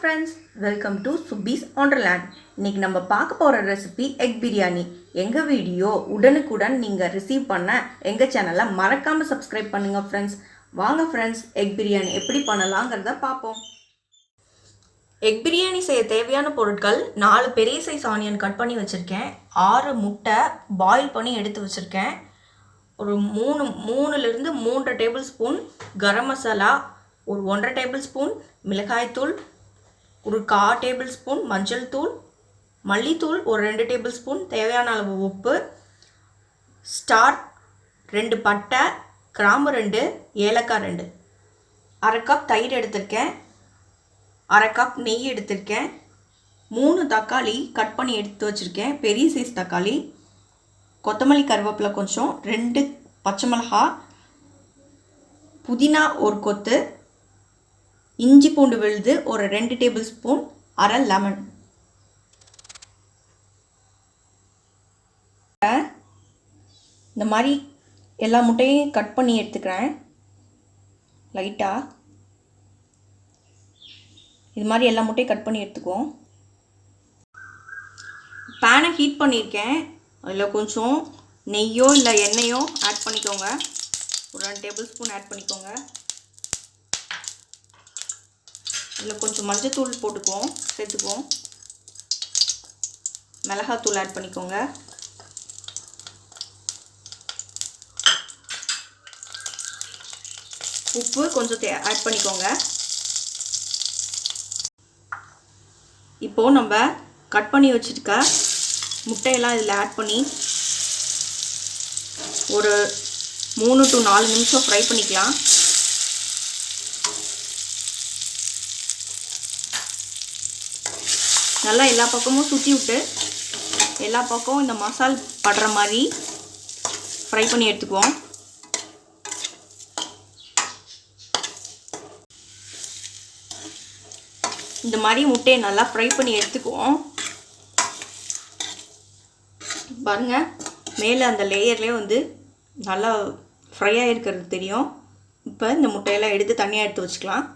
friends, welcome to Subis Wonderland. இன்னைக்கு நம்ம பார்க்க போற ரெசிபி எக் பிரியாணி. எங்க வீடியோ உடனுக்குடன் நீங்க ரிசீவ் பண்ண எங்க சேனலை மறக்காம சப்ஸ்கிரைப் பண்ணுங்க friends. வாங்க friends, எக் பிரியாணி எப்படி பண்ணலாம்ங்கறத பாப்போம். எக் பிரியாணி செய்ய தேவையான பொருட்கள் 4 பெரிய சைஸ் ஆனியன் கட் பண்ணி வச்சிருக்கேன், 6 முட்டை பாயில் பண்ணி எடுத்து வச்சிருக்கேன், ஒரு 3 ல இருந்து 3 டேபிள்ஸ்பூன் கரம் மசாலா, ஒரு 1.5 டேபிள்ஸ்பூன் மிளகாய் தூள், ஒரு 1/4 டேபிள்ஸ்பூன் மஞ்சள் தூள், மல்லித்தூள் ஒரு 2 டேபிள்ஸ்பூன், தேவையான அளவு உப்பு, ஸ்டார் 2 பட்டை, கிராம்பு 2, ஏலக்காய் 2, 1/2 கப் தயிர் எடுத்திருக்கேன், 1/2 கப் நெய் எடுத்திருக்கேன், 3 தக்காளி கட் பண்ணி எடுத்து வச்சுருக்கேன், பெரிய சைஸ் தக்காளி, கொத்தமல்லி கருவேப்பிலை கொஞ்சம், 2 பச்சை மிளகாய், புதினா ஒரு கொத்து, இஞ்சி பூண்டு விழுது ஒரு 2 டேபிள்ஸ்பூன், 1/2 லெமன். இந்த மாதிரி எல்லா முட்டையும் கட் பண்ணி எடுத்துக்கிறேன். லைட்டாக இது மாதிரி எல்லா முட்டையும் கட் பண்ணி எடுத்துக்குவோம். பேனை ஹீட் பண்ணியிருக்கேன், அதில் கொஞ்சம் நெய்யோ இல்லை எண்ணெயோ ஆட் பண்ணிக்கோங்க. ஒரு 2 டேபிள்ஸ்பூன் ஆட் பண்ணிக்கோங்க. இதில் கொஞ்சம் மஞ்சத்தூள் போட்டுக்குவோம், சேர்த்துக்குவோம். மிளகாத்தூள் ஆட் பண்ணிக்கோங்க. உப்பு கொஞ்சம் ஆட் பண்ணிக்கோங்க. இப்போது நம்ம கட் பண்ணி வச்சுருக்க முட்டையெல்லாம் இதில் ஆட் பண்ணி ஒரு 3 to 4 நிமிஷம் ஃப்ரை பண்ணிக்கலாம். நல்லா எல்லா பக்கமும் சுற்றி விட்டு எல்லா பக்கமும் இந்த மசால் படுற மாதிரி ஃப்ரை பண்ணி எடுத்துக்குவோம். இந்த மாதிரி முட்டையை நல்லா ஃப்ரை பண்ணி எடுத்துக்குவோம். பாருங்கள், மேலே அந்த லேயர்லேயே வந்து நல்லா ஃப்ரை ஆகிருக்கிறது தெரியும். இப்போ இந்த முட்டையெல்லாம் எடுத்து தனியாக எடுத்து வச்சுக்கலாம்.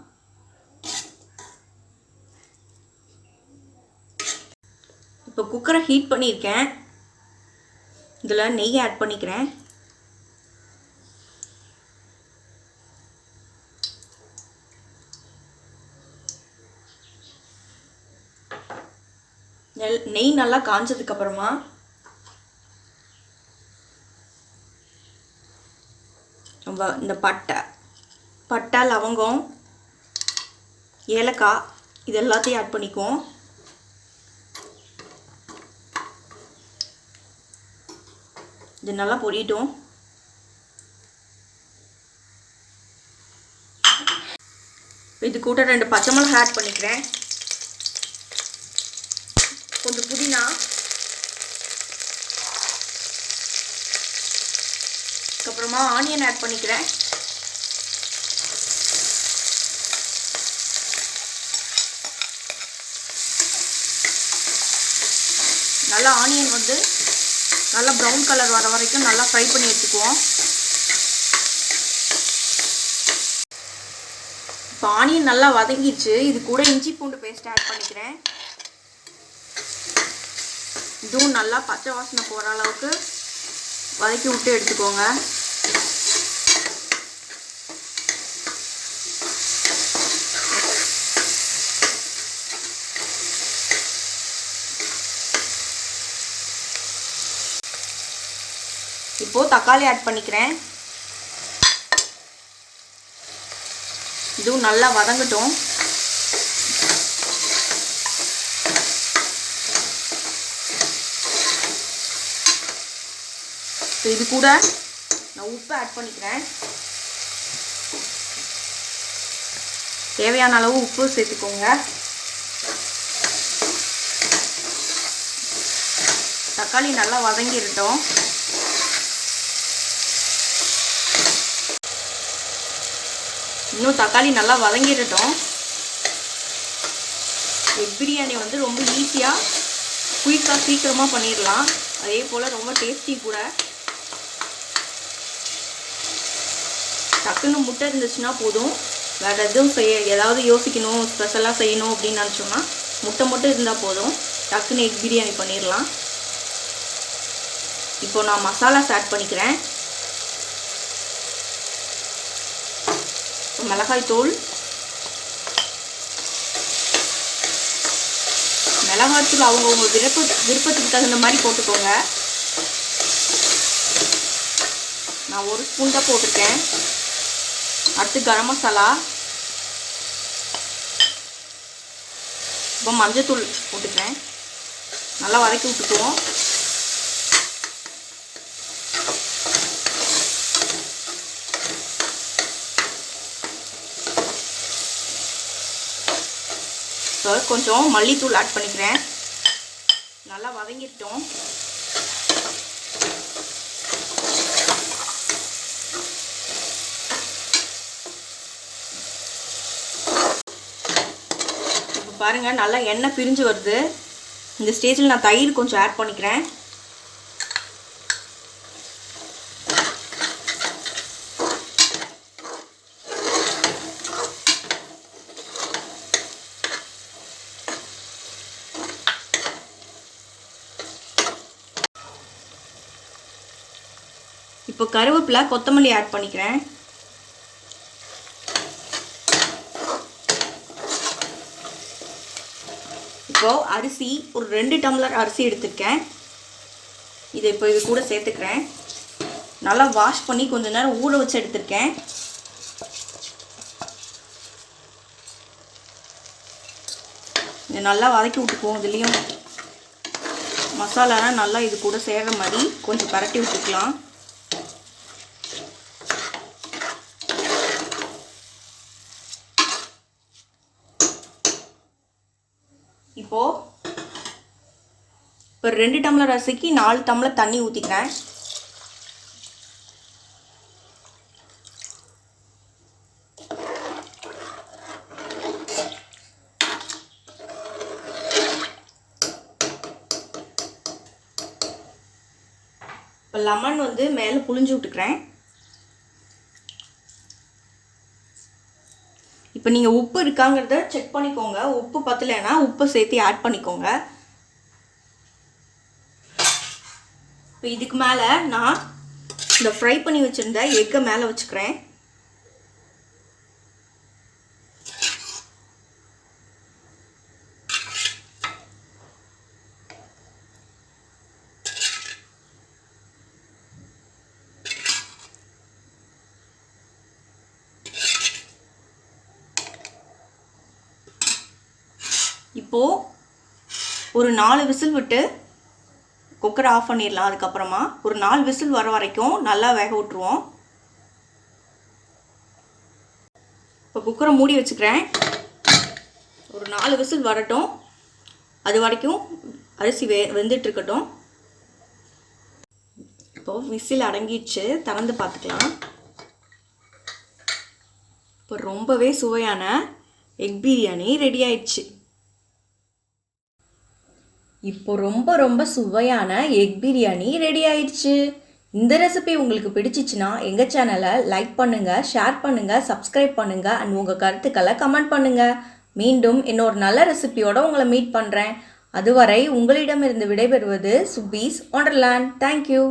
இப்போ குக்கரை ஹீட் பண்ணியிருக்கேன், இதில் நெய் ஆட் பண்ணிக்கிறேன். நெய் நல்லா காஞ்சதுக்கப்புறமா நம்ம இந்த பட்டை லவங்கம் ஏலக்காய் இது எல்லாத்தையும் ஆட் பண்ணிக்குவோம். இது நல்லா பொரியட்டும். இது கூட 2 பச்சை மிளகாய் ஆட் பண்ணிக்கிறேன், கொஞ்சம் புதினா, அதுக்கப்புறமா ஆனியன் ஆட் பண்ணிக்கிறேன். நல்லா ஆனியன் வந்து நல்லா ப்ரௌன் கலர் வர வரைக்கும் நல்லா ஃப்ரை பண்ணி எடுத்துக்குவோம். இப்போ ஆனியன் நல்லா வதங்கிடுச்சு. இது கூட இஞ்சி பூண்டு பேஸ்ட் ஆட் பண்ணிக்கிறேன். இதுவும் நல்லா பச்சை வாசனை போகிற அளவுக்கு வதக்கி விட்டு எடுத்துக்கோங்க. இப்போது தக்காளி ஆட் பண்ணிக்கிறேன். இதுவும் நல்லா வதங்கட்டும். இது கூட நான் உப்பு ஆட் பண்ணிக்கிறேன். தேவையான அளவு உப்பு சேர்த்துக்கோங்க. தக்காளி நல்லா வதங்கிடட்டும். இன்னும் தக்காளி நல்லா வதங்கிடட்டும். எக் பிரியாணி வந்து ரொம்ப ஈஸியாக குயிக்காக சீக்கிரமாக பண்ணிடலாம். அதே போல் ரொம்ப டேஸ்டி கூட. டக்குன்னு முட்டை இருந்துச்சுன்னா போதும், வேறு எதுவும் ஏதாவது யோசிக்கணும், ஸ்பெஷலாக செய்யணும் அப்படின்னு நினச்சோம்னா முட்டை மட்டும் இருந்தால் போதும், டக்குன்னு எக் பிரியாணி பண்ணிடலாம். இப்போ நான் மசாலாஸ் ஆட் பண்ணிக்கிறேன். மிளகாய் தூள், மிளகாய்த்தூள் அவங்கவுங்க விருப்பத்துக்கு தகுந்த மாதிரி போட்டுக்கோங்க. நான் 1 ஸ்பூன் தான் போட்டிருக்கேன். அடுத்து கரம் மசாலா, இப்போ மஞ்சத்தூள் போட்டுக்கிறேன். நல்லா வதக்கி விட்டுக்குவோம். இப்போ கொஞ்சம் மல்லித்தூள் ஆட் பண்ணிக்கிறேன். நல்லா வதங்கிட்டோம். இப்போ பாருங்கள், நல்லா எண்ணெய் பிரிஞ்சு வருது. இந்த ஸ்டேஜில் நான் தயிர் கொஞ்சம் ஆட் பண்ணிக்கிறேன். இப்போ கருவேப்பிலை, கொத்தமல்லி ஆட் பண்ணிக்கிறேன். இப்போ அரிசி ஒரு 2 டம்ளர் அரிசி எடுத்துருக்கேன். இதை இப்போ இது கூட சேர்த்துக்கிறேன். நல்லா வாஷ் பண்ணி கொஞ்ச நேரம் ஊற வச்சு எடுத்துருக்கேன். இதை நல்லா வதக்கி விட்டுக்குவோம். இதுலேயும் மசாலாலாம் நல்லா இது கூட சேர்கிற மாதிரி கொஞ்சம் பரட்டி விட்டுக்கலாம். இப்போ 2 டம்ளர் அரிசிக்கு 4 டம்ளர் தண்ணி ஊற்றிக்கிறேன். இப்போ லெமன் மேலே புழிஞ்சு விட்டுக்கிறேன். இப்போ நீங்கள் உப்பு இருக்காங்கிறத செக் பண்ணிக்கோங்க. உப்பு பத்தலைன்னா உப்பு சேர்த்து ஆட் பண்ணிக்கோங்க. இப்போ இதுக்கு மேலே நான் இந்த ஃப்ரை பண்ணி வச்சுருந்த எக்கை மேலே வச்சுக்கிறேன். இப்போது ஒரு 4 விசில் விட்டு குக்கரை ஆஃப் பண்ணிடலாம். அதுக்கப்புறமா ஒரு 4 விசில் வர வரைக்கும் நல்லா வேக விட்டுருவோம். இப்போ குக்கரை மூடி வச்சுக்கிறேன். ஒரு 4 விசில் வரட்டும். அது வரைக்கும் அரிசி வெந்துட்டுருக்கட்டும். இப்போது விசில் அடங்கிடுச்சு, திறந்து பார்த்துக்கலாம். இப்போ ரொம்பவே சுவையான எக் பிரியாணி ரெடி ஆயிடுச்சு. இப்போ ரொம்ப சுவையான எக் பிரியாணி ரெடி ஆயிடுச்சு. இந்த ரெசிபி உங்களுக்கு பிடிச்சிச்சுன்னா எங்கள் சேனலை லைக் பண்ணுங்கள், ஷேர் பண்ணுங்கள், சப்ஸ்கிரைப் பண்ணுங்கள் அண்ட் உங்கள் கருத்துக்களை கமெண்ட் பண்ணுங்கள். மீண்டும் இன்னொரு நல்ல ரெசிபியோடு உங்களை மீட் பண்ணுறேன். அதுவரை உங்களிடமிருந்து விடைபெறுவது சுபீஸ் ஒண்டர்லேண்ட். தேங்க்யூ.